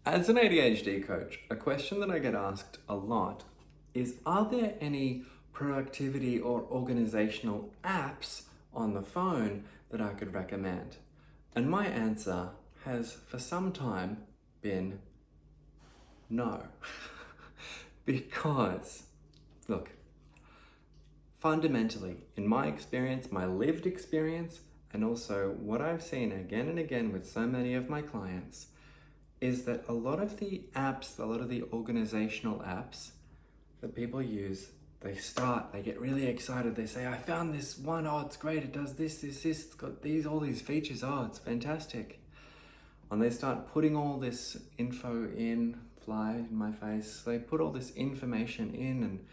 As an ADHD coach, a question that I get asked a lot is, are there any productivity or organizational apps on the phone that I could recommend? And my answer has for some time been no. Because, look, fundamentally, in my experience, my lived experience, and also what I've seen again and again with so many of my clients, is that a lot of the apps, a lot of the organizational apps that people use, they get really excited. They say, I found this one, oh, it's great, it does this, it's got all these features, oh, it's fantastic. And they start putting all this info in, fly in my face, they put all this information in and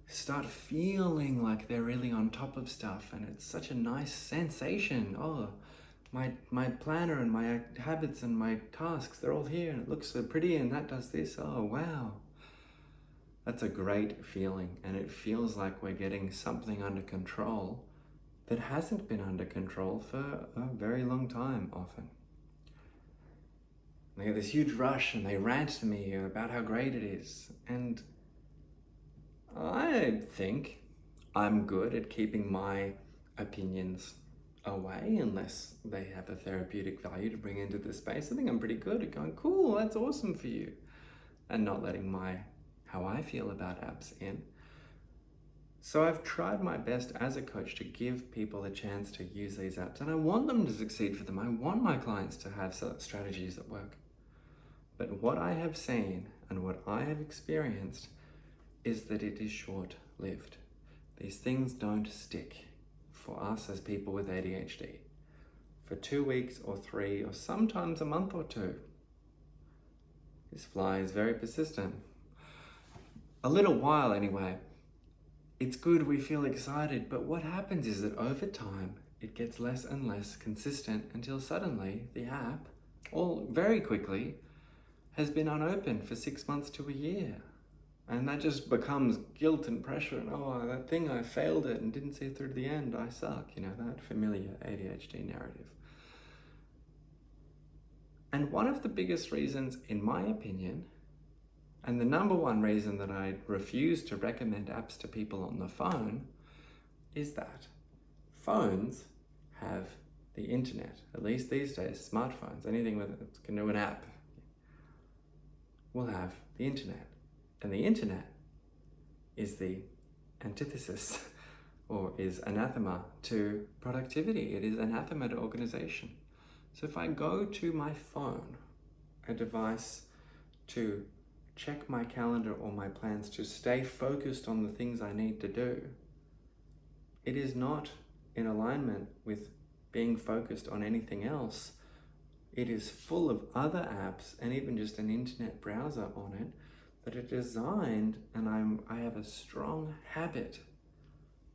start feeling like they're really on top of stuff, and it's such a nice sensation. Oh, my planner and my habits and my tasks, they're all here and it looks so pretty and that does this. Oh, wow. That's a great feeling, and it feels like we're getting something under control that hasn't been under control for a very long time often. They get this huge rush and they rant to me about how great it is, and I think I'm good at keeping my opinions away unless they have a therapeutic value to bring into the space. I think I'm pretty good at going, cool, that's awesome for you, and not letting how I feel about apps in. So I've tried my best as a coach to give people a chance to use these apps, and I want them to succeed for them. I want my clients to have strategies that work. But what I have seen and what I have experienced is that it is short-lived. These things don't stick for us as people with ADHD for 2 weeks or 3 or sometimes a month or 2. This fly is very persistent. A little while anyway. It's good, we feel excited, but what happens is that over time it gets less and less consistent until suddenly the app, all very quickly, has been unopened for 6 months to a year. And that just becomes guilt and pressure, and oh, that thing, I failed it and didn't see it through to the end, I suck, that familiar ADHD narrative. And one of the biggest reasons, in my opinion, and the number one reason that I refuse to recommend apps to people on the phone, is that phones have the internet. At least these days, smartphones, anything with it can do an app, will have the internet. And the internet is the antithesis or is anathema to productivity. It is anathema to organization. So if I go to my phone, a device to check my calendar or my plans to stay focused on the things I need to do, it is not in alignment with being focused on anything else. It is full of other apps and even just an internet browser on it that are designed, and I have a strong habit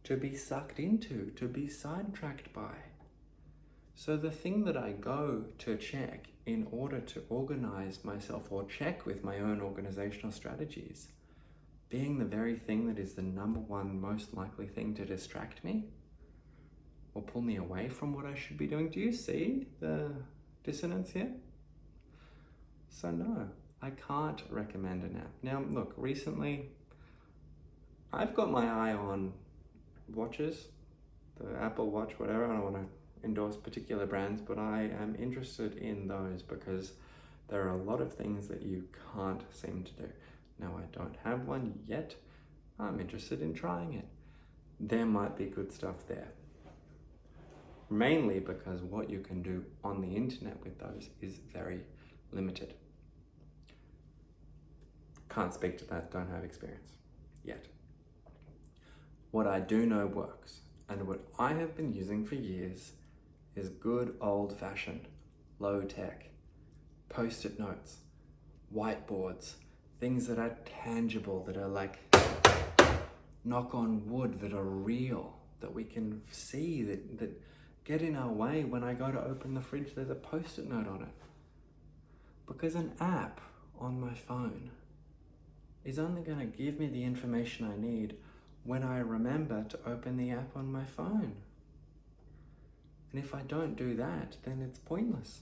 to be sucked into, to be sidetracked by. So the thing that I go to check in order to organize myself or check with my own organizational strategies, being the very thing that is the number one most likely thing to distract me or pull me away from what I should be doing. Do you see the dissonance here? So no, I can't recommend an app. Now, look, recently, I've got my eye on watches, the Apple Watch, whatever. I don't want to endorse particular brands, but I am interested in those because there are a lot of things that you can't seem to do. Now, I don't have one yet. I'm interested in trying it. There might be good stuff there. Mainly because what you can do on the internet with those is very limited. Can't speak to that, don't have experience yet. What I do know works, and what I have been using for years, is good old-fashioned, low-tech, post-it notes, whiteboards, things that are tangible, that are like knock on wood, that are real, that we can see, that get in our way. When I go to open the fridge, there's a post-it note on it. Because an app on my phone is only going to give me the information I need when I remember to open the app on my phone. And if I don't do that, then it's pointless.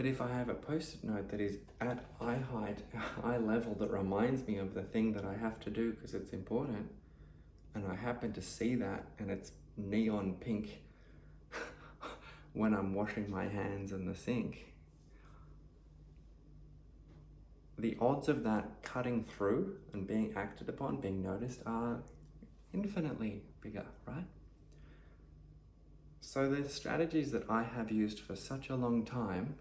But if I have a post-it note that is at eye height, eye level, that reminds me of the thing that I have to do because it's important, and I happen to see that and it's neon pink when I'm washing my hands in the sink, the odds of that cutting through and being acted upon, being noticed, are infinitely bigger, right? So the strategies that I have used for such a long time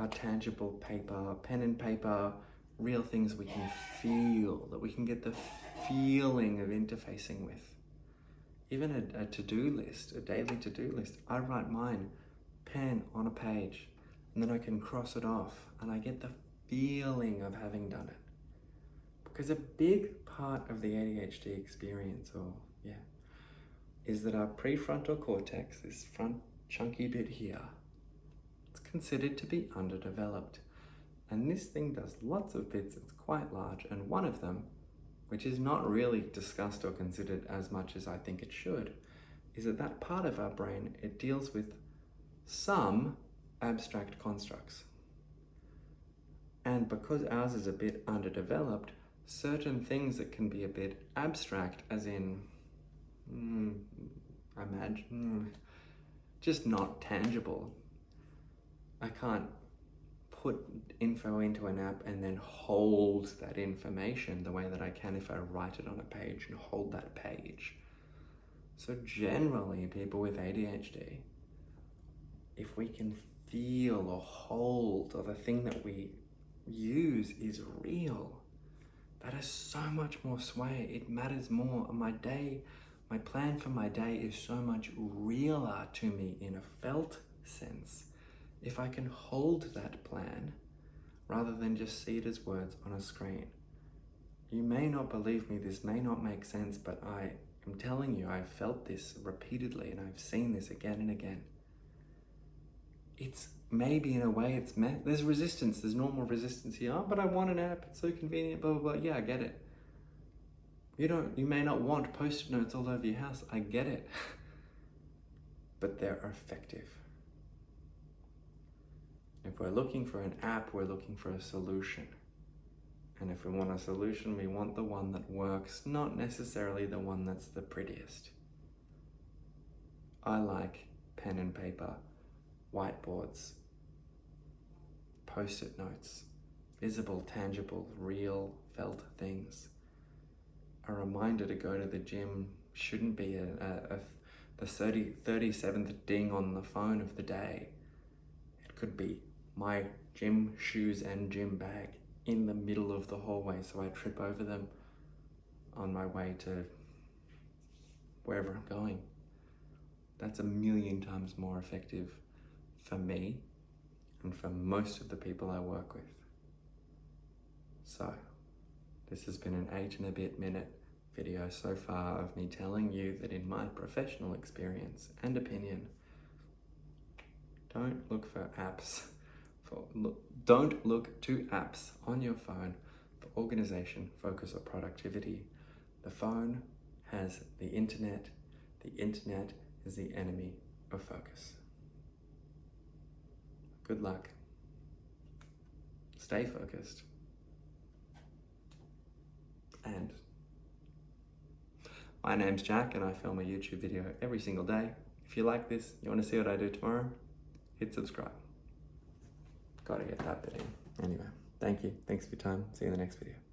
are tangible paper, pen and paper, real things we can feel, that we can get the feeling of interfacing with. Even a to-do list, a daily to-do list, I write mine, pen on a page, and then I can cross it off, and I get the feeling of having done it. Because a big part of the ADHD experience, is that our prefrontal cortex, this front chunky bit here, it's considered to be underdeveloped. And this thing does lots of bits, it's quite large, and one of them, which is not really discussed or considered as much as I think it should, is that part of our brain, it deals with some abstract constructs. And because ours is a bit underdeveloped, certain things that can be a bit abstract, as in, just not tangible. I can't put info into an app and then hold that information the way that I can if I write it on a page and hold that page. So generally, people with ADHD, if we can feel or hold, or the thing that we use is real, that is so much more sway. It matters more. My plan for my day is so much realer to me in a felt sense if I can hold that plan rather than just see it as words on a screen. You may not believe me, this may not make sense, but I am telling you, I've felt this repeatedly and I've seen this again and again. It's maybe in a way there's resistance, there's normal resistance here. Oh, but I want an app, it's so convenient, blah, blah, blah. Yeah, I get it. You may not want post-it notes all over your house, I get it. But they're effective. If we're looking for an app, we're looking for a solution. And if we want a solution, we want the one that works, not necessarily the one that's the prettiest. I like pen and paper, whiteboards, post-it notes, visible, tangible, real, felt things. A reminder to go to the gym shouldn't be the 37th ding on the phone of the day. It could be my gym shoes and gym bag in the middle of the hallway so I trip over them on my way to wherever I'm going. That's 1,000,000 times more effective for me and for most of the people I work with. So, this has been an 8 and a bit minute video so far of me telling you that in my professional experience and opinion, don't look to apps on your phone for organization, focus, or productivity. The phone has the internet. The internet is the enemy of focus. Good luck. Stay focused. And my name's Jack and I film a YouTube video every single day. If you like this, you want to see what I do tomorrow, hit subscribe. Gotta get that bit in. Anyway, thank you. Thanks for your time. See you in the next video.